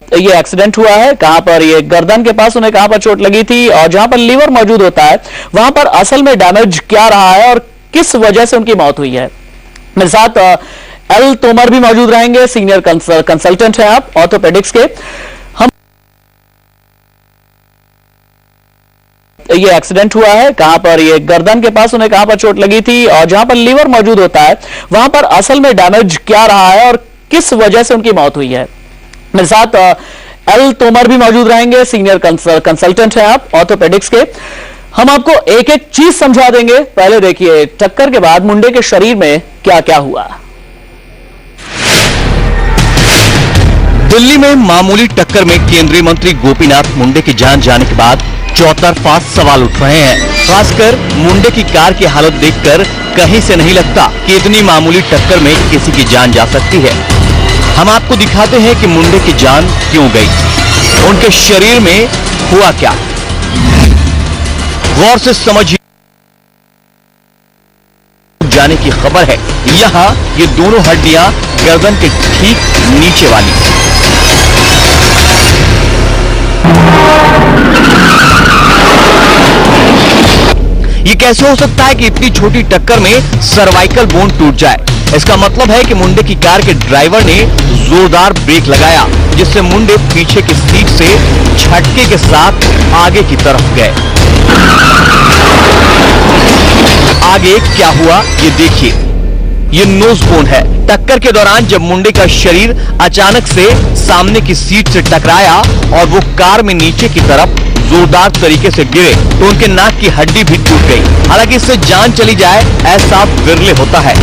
ये एक्सीडेंट हुआ है, कहां पर ये गर्दन के पास उन्हें कहां पर चोट लगी थी और जहां पर लीवर मौजूद होता है वहां पर असल में डैमेज क्या रहा है और किस वजह से उनकी मौत हुई है। मेरे साथ एल तोमर भी मौजूद रहेंगे, सीनियर कंसल्टेंट हैं आप ऑर्थोपेडिक्स के। हम ये एक्सीडेंट हुआ है, कहां पर ये गर्दन के पास उन्हें कहां पर चोट लगी थी और जहां पर लीवर मौजूद होता है वहां पर असल में डैमेज क्या रहा है और किस वजह से उनकी मौत हुई है। मेरे साथ एल तोमर भी मौजूद रहेंगे, सीनियर कंसल्टेंट हैं आप ऑर्थोपेडिक्स के। हम आपको एक एक चीज समझा देंगे। पहले देखिए टक्कर के बाद मुंडे के शरीर में क्या क्या हुआ। दिल्ली में मामूली टक्कर में केंद्रीय मंत्री गोपीनाथ मुंडे की जान जाने के बाद चौतरफा सवाल उठ रहे हैं। खासकर मुंडे की कार की हालत देखकर कहीं से नहीं लगता कि इतनी मामूली टक्कर में किसी की जान जा सकती है। हम आपको दिखाते हैं कि मुंडे की जान क्यों गई, उनके शरीर में हुआ क्या। गौर से समझिए जाने की खबर है। यहां ये दोनों हड्डियां गर्दन के ठीक नीचे वाली। ये कैसे हो सकता है कि इतनी छोटी टक्कर में सर्वाइकल बोन टूट जाए। इसका मतलब है कि मुंडे की कार के ड्राइवर ने जोरदार ब्रेक लगाया, जिससे मुंडे पीछे की सीट से झटके के साथ आगे की तरफ गए। आगे क्या हुआ ये देखिए। ये नोज बोन है। टक्कर के दौरान जब मुंडे का शरीर अचानक से सामने की सीट से टकराया और वो कार में नीचे की तरफ जोरदार तरीके से गिरे तो उनके नाक की हड्डी भी टूट गई। हालांकि इससे जान चली जाए ऐसा विरले होता है।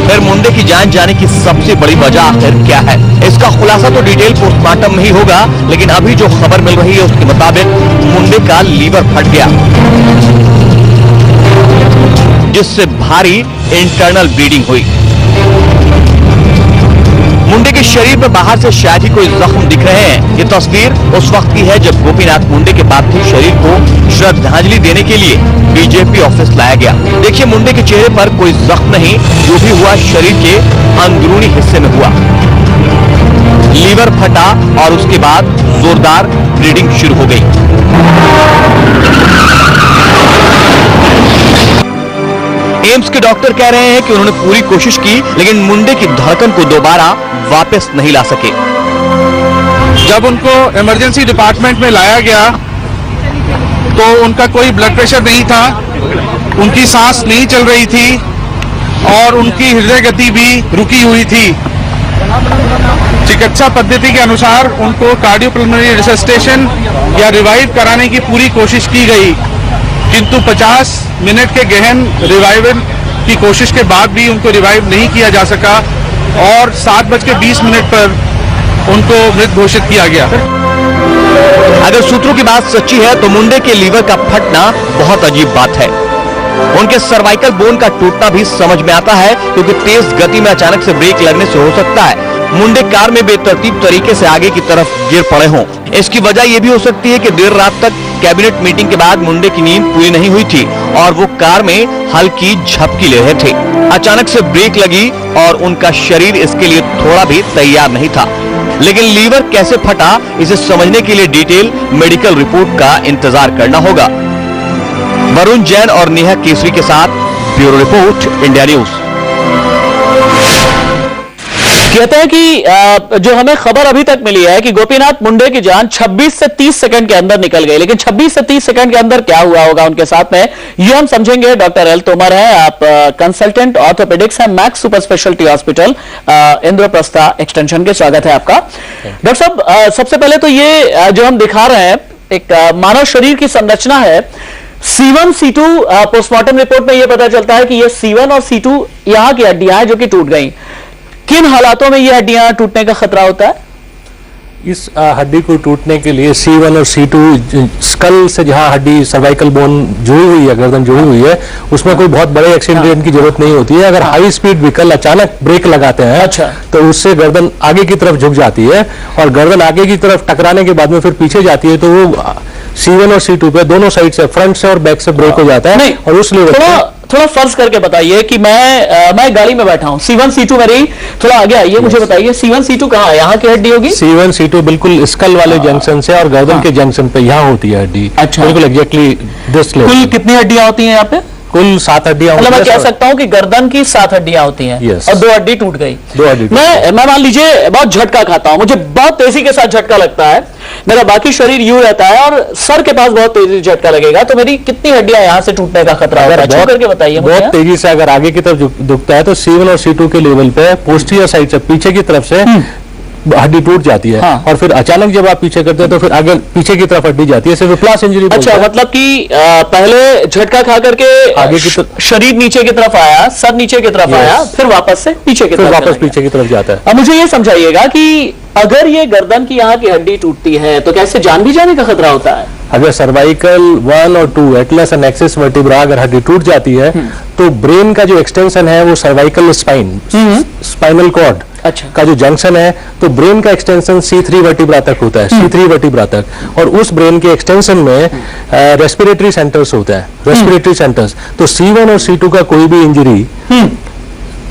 फिर मुंडे की जान जाने की सबसे बड़ी वजह आखिर क्या है, इसका खुलासा तो डिटेल पोस्टमार्टम में ही होगा। लेकिन अभी जो खबर मिल रही है उसके मुताबिक मुंडे का लीवर फट गया, जिससे भारी इंटरनल ब्लीडिंग हुई। मुंडे के शरीर पर बाहर से शायद ही कोई जख्म दिख रहे हैं। ये तस्वीर उस वक्त की है जब गोपीनाथ मुंडे के पार्थिव शरीर को श्रद्धांजलि देने के लिए बीजेपी ऑफिस लाया गया। देखिए मुंडे के चेहरे पर कोई जख्म नहीं, जो भी हुआ शरीर के अंदरूनी हिस्से में हुआ। लीवर फटा और उसके बाद जोरदार ब्लीडिंग शुरू हो गई। एम्स के डॉक्टर कह रहे हैं कि उन्होंने पूरी कोशिश की लेकिन मुंडे की धड़कन को दोबारा वापस नहीं ला सके। जब उनको इमरजेंसी डिपार्टमेंट में लाया गया तो उनका कोई ब्लड प्रेशर नहीं था, उनकी सांस नहीं चल रही थी और उनकी हृदय गति भी रुकी हुई थी। चिकित्सा पद्धति के अनुसार उनको कार्डियोपल्मोनरी रिससिटेशन या रिवाइव कराने की पूरी कोशिश की गई, किंतु 50 मिनट के गहन रिवाइवल की कोशिश के बाद भी उनको रिवाइव नहीं किया जा सका और 7:20 पर उनको मृत घोषित किया गया। अगर सूत्रों की बात सच्ची है तो मुंडे के लीवर का फटना बहुत अजीब बात है। उनके सर्वाइकल बोन का टूटना भी समझ में आता है, क्योंकि तेज गति में अचानक से ब्रेक लगने से हो सकता है मुंडे कार में बेतरतीब तरीके से आगे की तरफ गिर पड़े हों। इसकी वजह यह भी हो सकती है कि देर रात तक कैबिनेट मीटिंग के बाद मुंडे की नींद पूरी नहीं हुई थी और वो कार में हल्की झपकी ले रहे थे। अचानक से ब्रेक लगी और उनका शरीर इसके लिए थोड़ा भी तैयार नहीं था। लेकिन लीवर कैसे फटा, इसे समझने के लिए डिटेल मेडिकल रिपोर्ट का इंतजार करना होगा। वरुण जैन और नेहा केसरी के साथ ब्यूरो रिपोर्ट, इंडिया न्यूज। कहते हैं कि जो हमें खबर अभी तक मिली है कि गोपीनाथ मुंडे की जान 26 से 30 सेकंड के अंदर निकल गई, लेकिन 26 से 30 सेकंड के अंदर क्या हुआ होगा उनके साथ में, ये हम समझेंगे। डॉक्टर एल तोमर है, आप कंसल्टेंट ऑर्थोपेडिक्स है, max super speciality hospital Indraprastha extension के। स्वागत है आपका डॉक्टर साहब। सबसे पहले तो ये जो हम दिखा रहे हैं एक मानव शरीर की संरचना है। C1 C2 पोस्टमार्टम रिपोर्ट में यह पता चलता है कि ये C1 और C2 यहां की हड्डियां हैं जो कि टूट गई। किन हालातों में ये हड्डियां टूटने का खतरा होता है? इस हड्डी को टूटने के लिए C1 और C2 स्कल से जहां हड्डी सर्वाइकल बोन जुड़ी हुई है, गर्दन जुड़ी हुई है, उसमें कोई बहुत बड़े एक्सीडेंट की जरूरत नहीं होती है। अगर हाई स्पीड व्हीकल अचानक ब्रेक लगाते हैं तो उससे गर्दन आगे की तरफ झुक जाती है और गर्दन आगे की तरफ टकराने के बाद में फिर पीछे जाती है, तो वो C1 और C2 पे दोनों साइड से, फ्रंट से और बैक से ब्रेक हो जाता है और उस लेवल थोड़ा फर्ज करके बताइए कि मैं गाड़ी में बैठा हूं, C1 C2 मेरी, थोड़ा आगे आइए, मुझे बताइए C1 C2 कहाँ है, यहाँ की हड्डी होगी? C1 C2 बिल्कुल स्कल वाले जंक्शन से और गर्दन के जंक्शन पे यहाँ होती है हड्डी। अच्छा, बिल्कुल एग्जैक्टली दिस। कुल कितनी हड्डियां होती हैं यहाँ पे? कुल 7 हड्डियां। मतलब मैं कह सकता हूं कि गर्दन की 7 हड्डियां होती हैं। Yes. और 2 हड्डी टूट गई। 2 हड्डी। मैं मान लीजिए बहुत झटका खाता हूं, मुझे बहुत तेजी के साथ झटका लगता है, मेरा बाकी शरीर यूं रहता है और सर के पास बहुत तेजी झटका लगेगा, तो मेरी कितनी हड्डियां यहां से टूटने का खतरा होता है? छू करके बताइए मुझे। बहुत तेजी से अगर आगे की तरफ दुखता है तो C1 और C2 के लेवल पे पोस्टीरियर साइड से, पीछे की तरफ से हड्डी टूट जाती है। हाँ। और फिर अचानक जब आप पीछे करते हैं तो फिर आगे पीछे की तरफ हड्डी जाती है, सिर्फ प्लास इंजरी। अच्छा, मतलब कि पहले झटका खा करके आगे की तरफ, शरीर नीचे की तरफ आया, सर नीचे की तरफ आया, फिर वापस से पीछे की तरफ, वापस पीछे की तरफ जाता है। अब मुझे ये समझाइएगा कि अगर ये गर्दन की यहाँ की हड्डी टूटती है तो कैसे जान भी जाने का खतरा होता है? अगर सर्वाइकल 1 और 2 एटलस एंड एक्सिस वर्टिब्रा अगर हड्डी टूट जाती है तो ब्रेन का जो एक्सटेंशन है वो सर्वाइकल स्पाइन, स्पाइनल कॉर्ड का जो जंक्शन है, तो ब्रेन का एक्सटेंशन C3 वर्टिब्रा तक होता है, C3 वर्टिब्रा तक। और उस ब्रेन के एक्सटेंशन में रेस्पिरेटरी सेंटर्स होता है, रेस्पिरेटरी सेंटर्स। तो C1 और C2 का कोई भी इंजरी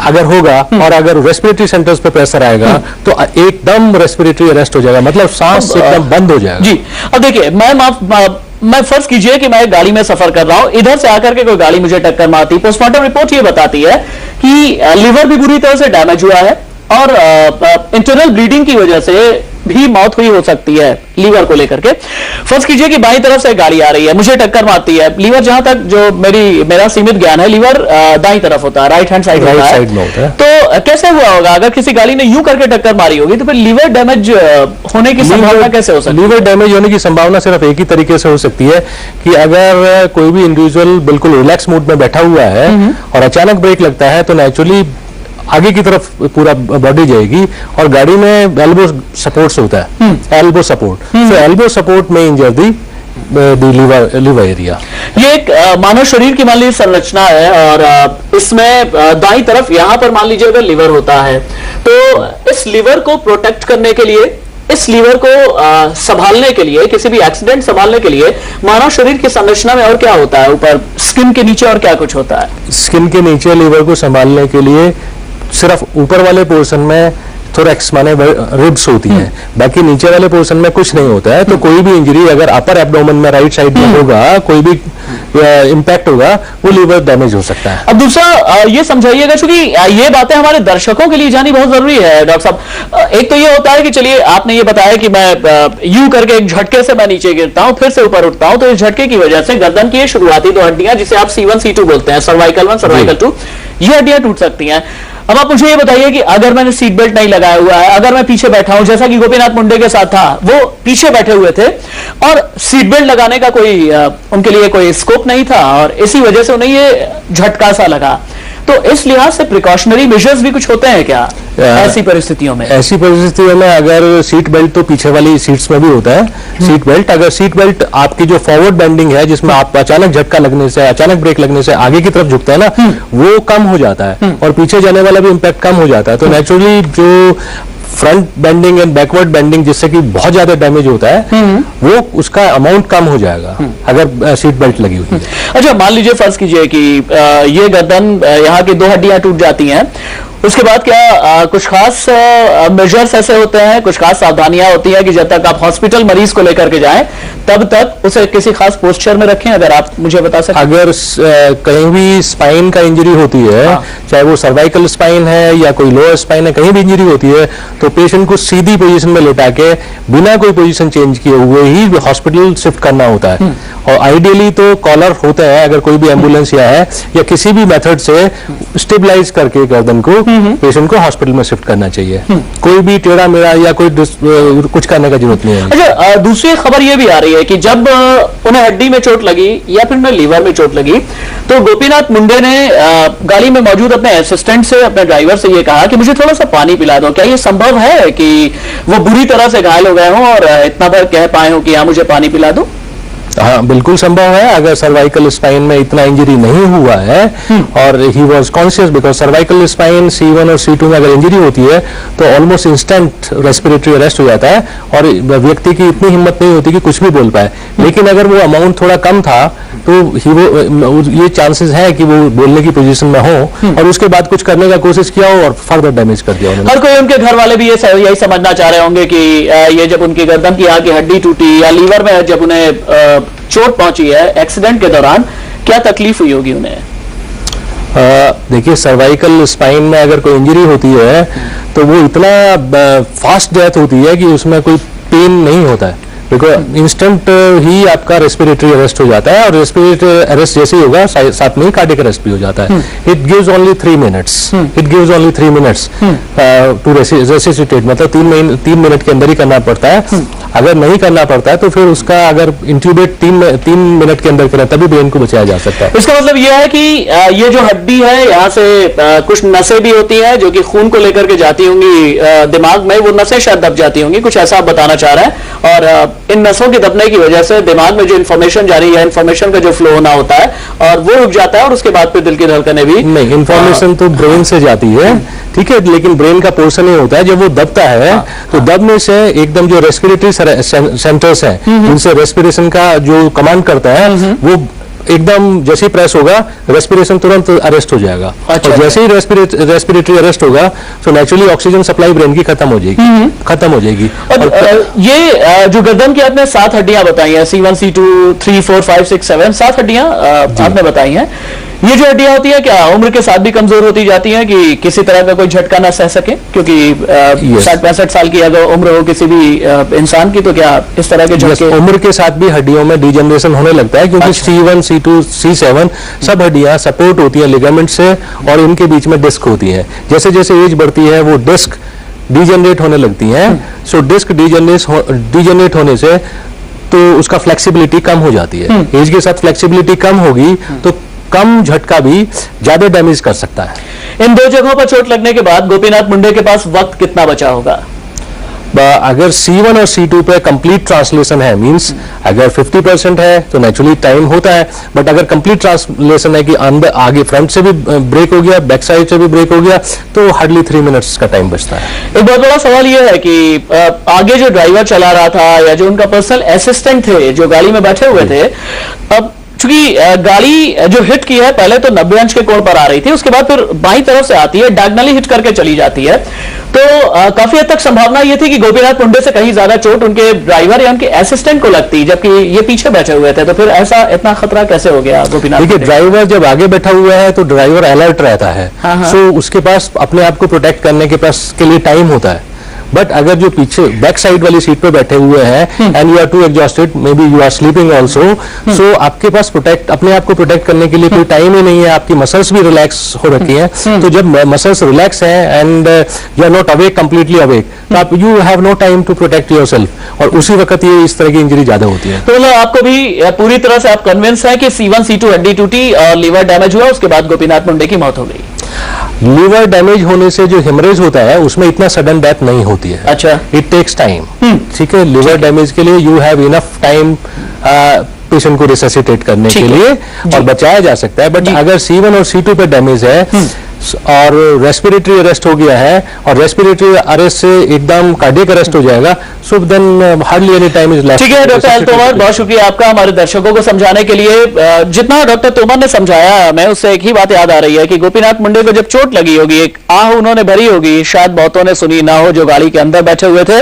अगर होगा और अगर रेस्पिरेटरी सेंटर्स पे प्रेशर आएगा तो एकदम रेस्पिरेटरी अरेस्ट हो जाएगा, मतलब सांस एकदम बंद हो जाएगा। जी, अब देखिए, मैं फर्ज कीजिए कि मैं गाड़ी में सफर कर रहा हूं, इधर से आकर के कोई गाड़ी मुझे टक्कर मारती, पोस्टमार्टम रिपोर्ट ये बताती है कि लिवर भी बुरी तरह से डैमेज हुआ है और इंटरनल ब्लीडिंग की वजह से भी मौत हुई हो सकती है लीवर को लेकर के। फर्ज कीजिए कि बाईं तरफ से गाड़ी आ रही है, मुझे टक्कर मारती है, लीवर, जहां तक जो मेरा सीमित ज्ञान है, लीवर दाईं तरफ होता है, राइट हैंड साइड होता है। तो कैसे हुआ होगा? अगर किसी गाड़ी ने यूं करके टक्कर मारी होगी तो फिर लीवर डैमेज होने की संभावना कैसे हो सकती है? लीवर डैमेज होने की संभावना सिर्फ एक ही तरीके से हो सकती है कि अगर कोई भी इंडिविजुअल बिल्कुल रिलैक्स मूड में बैठा हुआ है और अचानक ब्रेक लगता है तो नेचुरली आगे की तरफ पूरा बॉडी जाएगी और गाड़ी में एल्बो सपोर्ट्स होता है, एल्बो सपोर्ट, तो एल्बो सपोर्ट में इंजर दी लीवर एरिया। ये एक मानव शरीर की मान लीजिए संरचना है और इसमें दाईं तरफ यहां पर मान लीजिए अगर लीवर होता है तो इस लीवर को प्रोटेक्ट करने के लिए, इस लीवर को संभालने के लिए, किसी भी एक्सीडेंट संभालने के लिए मानव शरीर की संरचना में और क्या होता है? ऊपर स्किन के नीचे और क्या कुछ होता है? स्किन के नीचे लीवर को संभालने के लिए सिर्फ ऊपर वाले पोर्शन में थोरैक्स माने रिब्स होती है, बाकी नीचे वाले पोर्शन में कुछ नहीं होता है। तो कोई भी इंजरी अगर अपर एब्डोमेन में राइट साइड में होगा, कोई भी इंपैक्ट होगा, वो लीवर डैमेज हो सकता है। अब दूसरा ये समझाइएगा, क्योंकि ये बातें हमारे दर्शकों के लिए जानी बहुत जरूरी है डॉक्टर साहब। एक तो ये होता है कि चलिए आपने ये बताया कि मैं यूं करके एक झटके से मैं नीचे गिरता हूं, फिर से ऊपर उठता हूं, तो इस झटके की वजह से गर्दन की शुरुआती 2 हड्डियां जिसे आप C1 C2 बोलते हैं, सर्वाइकल 1 सर्वाइकल 2, ये हड्डियां टूट सकती हैं। अब आप मुझे ये बताइए कि अगर मैंने सीट बेल्ट नहीं लगाया हुआ है, अगर मैं पीछे बैठा हूं, जैसा कि गोपीनाथ मुंडे के साथ था, वो पीछे बैठे हुए थे और सीट बेल्ट लगाने का कोई उनके लिए कोई स्कोप नहीं था और इसी वजह से उन्हें ये झटका सा लगा, तो इस लिहाज से प्रिकॉशनरी मेजर्स भी कुछ होते हैं क्या ऐसी परिस्थितियों में? ऐसी परिस्थितियों में अगर सीट बेल्ट तो पीछे वाली सीट्स में भी होता है सीट बेल्ट। अगर सीट बेल्ट आपकी जो फॉरवर्ड बेंडिंग है, जिसमें आप अचानक झटका लगने से, अचानक ब्रेक लगने से आगे की तरफ झुकता है ना, वो कम हो जाता है और पीछे जाने वाला भी इंपैक्ट कम हो जाता है। तो नेचुरली जो front bending and backward bending जिससे कि बहुत ज्यादा डैमेज होता है, वो उसका अमाउंट कम हो जाएगा अगर सीट बेल्ट लगी हुई है। अच्छा, मान लीजिए फर्ज कीजिए कि ये गर्दन यहाँ की 2 हड्डियां टूट जाती हैं, उसके बाद क्या कुछ खास मेजर्स ऐसे होते हैं, कुछ खास सावधानियां होती हैं कि जब तक आप हॉस्पिटल मरीज को लेकर के जाएं तब तक उसे किसी खास पोस्चर में रखें? अगर आप मुझे बता सकें। अगर कहीं भी स्पाइन का इंजरी होती है, चाहे वो सर्वाइकल स्पाइन है या कोई लोअर स्पाइन है, कहीं भी इंजरी होती है तो पेशेंट को सीधी पोजीशन में लेटा के बिना कोई पोजीशन चेंज किए हुए ही हॉस्पिटल शिफ्ट करना होता है। और आइडियली तो कॉलर होता है, अगर कोई भी एम्बुलेंस या किसी भी मेथड से स्टेबलाइज करके गर्दन को पेशेंट को हॉस्पिटल में शिफ्ट करना चाहिए। कोई भी टेढ़ा मेढ़ा या कोई कुछ करने का जरूरत नहीं है। अच्छा, दूसरी खबर यह भी आ रही है कि जब उन्हें हड्डी में चोट लगी या फिर उन्हें लीवर में चोट लगी तो गोपीनाथ मुंडे ने गाड़ी में मौजूद अपने असिस्टेंट से, अपने ड्राइवर से ये कहा कि मुझे थोड़ा सा पानी पिला दो। क्या ये संभव है कि वो बुरी तरह से घायल हो गए हों और इतना बार कह पाए हो कि हाँ मुझे पानी पिला दो? हाँ, बिल्कुल संभव है। अगर सर्वाइकल स्पाइन में इतना इंजरी नहीं हुआ है और he was conscious, because cervical spine C1 और C2 में अगर इंजरी होती है तो ऑलमोस्ट इंस्टेंट रेस्पिरेटरी अरेस्ट हो जाता है और व्यक्ति की इतनी हिम्मत नहीं होती कि कुछ भी बोल पाए। लेकिन अगर वो अमाउंट थोड़ा कम था तो ये चांसेस है कि वो बोलने की पोजीशन में हो और उसके बाद कुछ करने का कोशिश किया हो और फर्दर डैमेज कर दिया उन्होंने। हर कोई, उनके घर वाले भी यही समझना चाह रहे होंगे कि ये जब उनकी गर्दन की यहाँ की हड्डी टूटी या लीवर में जब उन्हें चोट पहुंची है एक्सीडेंट के दौरान, क्या तकलीफ हुई होगी उन्हें? देखिए, सर्वाइकल स्पाइन में अगर कोई इंजरी होती है तो वो इतना फास्ट डेथ होती है कि उसमें कोई पेन नहीं होता है, बिकॉज इंस्टेंट ही आपका रेस्पिरेटरी अरेस्ट हो जाता है और रेस्पिरेटरी अरेस्ट जैसे ही होगा साथ में ही कार्डियक अरेस्ट भी हो जाता है। It gives only 3 minutes, it gives only 3 minutes to resuscitate, मतलब 3 मिनट के अंदर ही करना पड़ता है। अगर नहीं करना पड़ता है तो फिर उसका अगर इंट्यूबेट 3 मिनट के अंदर करें तभी ब्रेन को बचाया जा सकता है। इसका मतलब यह है कि ये जो हड्डी है यहाँ से कुछ नसें भी होती है जो कि खून को लेकर के जाती होंगी दिमाग में, वो नसें शायद दब जाती होंगी, कुछ ऐसा आप बताना चाह रहे हैं। और इन नसों के दबने की वजह से दिमाग में जो इन्फॉर्मेशन जा रही है, इन्फॉर्मेशन का जो फ्लो होना होता है और वो रुक जाता है और उसके बाद फिर दिल की धड़कनें भी। नहीं, इन्फॉर्मेशन तो ब्रेन से जाती है, ठीक है, लेकिन ब्रेन का पोर्शन ही होता है। जब वो दबता है तो दबने से एकदम जो रेस्पिरेटरी सेंटर्स हैं जिनसे रेस्पिरेशन का जो कमांड करता है वो एकदम जैसे ही प्रेस होगा रेस्पिरेशन तुरंत अरेस्ट हो जाएगा। अच्छा, और जैसे ही रेस्पिरेटरी अरेस्ट होगा तो नेचुरली ऑक्सीजन सप्लाई ब्रेन की खत्म हो जाएगी। और ये जो गर्दन की आपने 7 हड्डियां बताई हैं, C1 C2 3 4 5 6 7 7 हड्डियां आपने बताई हैं। ये जो हड्डियां होती है क्या उम्र के साथ भी कमजोर होती जाती हैं कि किसी तरह का कोई झटका ना सह सके? क्योंकि 60-65 साल की अगर उम्र हो किसी भी इंसान की तो क्या इस तरह के झटके? उम्र के साथ भी हड्डियों में डिजनरेशन होने लगता है, क्योंकि C1 C2 C7 सब हड्डियां सपोर्ट होती है लिगामेंट से और इनके बीच में डिस्क होती है। जैसे जैसे एज बढ़ती है वो डिस्क डिजनरेट होने लगती हैं। सो डिस्क डिजनरेट होने से तो उसका फ्लेक्सिबिलिटी कम हो जाती है। एज के साथ फ्लेक्सिबिलिटी कम होगी तो कम झटका भी ज्यादा डैमेज कर सकता है। इन 2 जगहों पर चोट लगने के बाद गोपीनाथ मुंडे के पास वक्त कितना बचा होगा? अगर C1 और C2 पे कंप्लीट ट्रांसलेशन है, मींस अगर 50% है तो नेचुरली टाइम होता है, बट अगर कंप्लीट ट्रांसलेशन है कि अंदर आगे फ्रंट से भी ब्रेक हो गया, बैक साइड से भी ब्रेक हो गया, तो हार्डली 3 मिनट्स का टाइम बचता है। एक बहुत बड़ा सवाल यह है कि आगे जो ड्राइवर चला रहा था या जो उनका पर्सनल असिस्टेंट थे जो गाड़ी में बैठे हुए थे, अब चूंकि गाड़ी जो हिट की है पहले तो 90 अंश के कोण पर आ रही थी, उसके बाद फिर बाईं तरफ से आती है, डायगोनली हिट करके चली जाती है, तो काफी हद तक संभावना यह थी कि गोपीनाथ मुंडे से कहीं ज्यादा चोट उनके ड्राइवर या उनके असिस्टेंट को लगती, जबकि ये पीछे बैठे हुए थे। तो फिर ऐसा इतना खतरा कैसे हो गया गोपीनाथ? देखिए, ड्राइवर जब आगे बैठा हुआ है तो ड्राइवर अलर्ट रहता है, सो उसके पास अपने आप को प्रोटेक्ट करने के लिए टाइम होता है। बट अगर जो पीछे बैक साइड वाली सीट पे बैठे हुए हैं and you are too exhausted, maybe you are sleeping also, so आपके पास अपने आप को प्रोटेक्ट करने के लिए कोई टाइम ही नहीं है, आपकी मसल्स भी रिलैक्स हो रखी हैं। तो जब मसल्स रिलैक्स हैं and you are not awake, completely awake, तो आप you have no time to protect yourself, और उसी वक्त ये इस तरह की इंजरी ज्यादा होती है। तो मतलब आपको भी पूरी तरह से आप कन्विंस है कि C1 C2 हड्डी टूटी और लीवर डैमेज हुआ, उसके बाद गोपीनाथ मुंडे की मौत हो गई? लीवर डैमेज होने से जो हेमरेज होता है उसमें इतना सडन डेथ नहीं होती है। अच्छा, इट टेक्स टाइम, ठीक है। लीवर डैमेज के लिए you have enough time patient को रिससिटेट करने के लिए और बचाया जा सकता है। बट अगर C1 और C2 पे डैमेज है और रेस्पिरेटरी अरेस्ट हो गया है और रेस्पिरेटरी अरेस्ट से एकदम कार्डियक अरेस्ट हो जाएगा, so then hardly any time is left. ठीक है डॉक्टर एल तोमर, बहुत शुक्रिया आपका हमारे दर्शकों को समझाने के लिए। जितना डॉक्टर तोमर ने समझाया, मैं उससे एक ही बात याद आ रही है कि गोपीनाथ मुंडे को जब चोट लगी होगी, एक आह उन्होंने भरी होगी, शायद बहुतों ने सुनी ना हो जो गाड़ी के अंदर बैठे हुए थे,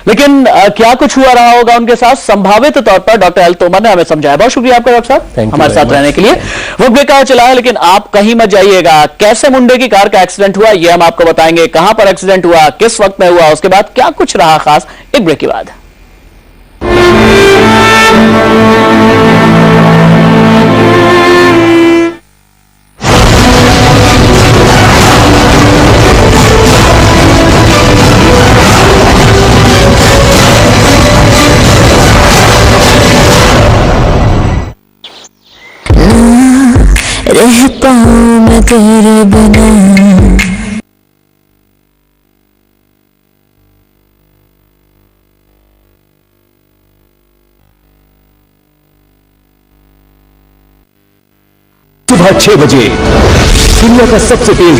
लेकिन क्या कुछ हुआ रहा होगा उनके साथ संभावित तौर पर डॉक्टर एल तोमर ने हमें समझाया। बहुत शुक्रिया आपका डॉक्टर साहब हमारे साथ रहने के लिए। वो बेकार चला है, लेकिन आप कहीं मत जाइएगा। कैसे मुंडे की कार का एक्सीडेंट हुआ ये हम आपको बताएंगे, कहां पर एक्सीडेंट हुआ, किस वक्त में हुआ, उसके बाद क्या कुछ रहा खास, एक ब्रेक के बाद। रहता हूँ मैं तेरे बिना, सुबह 6 बजे दुनिया का सबसे तेज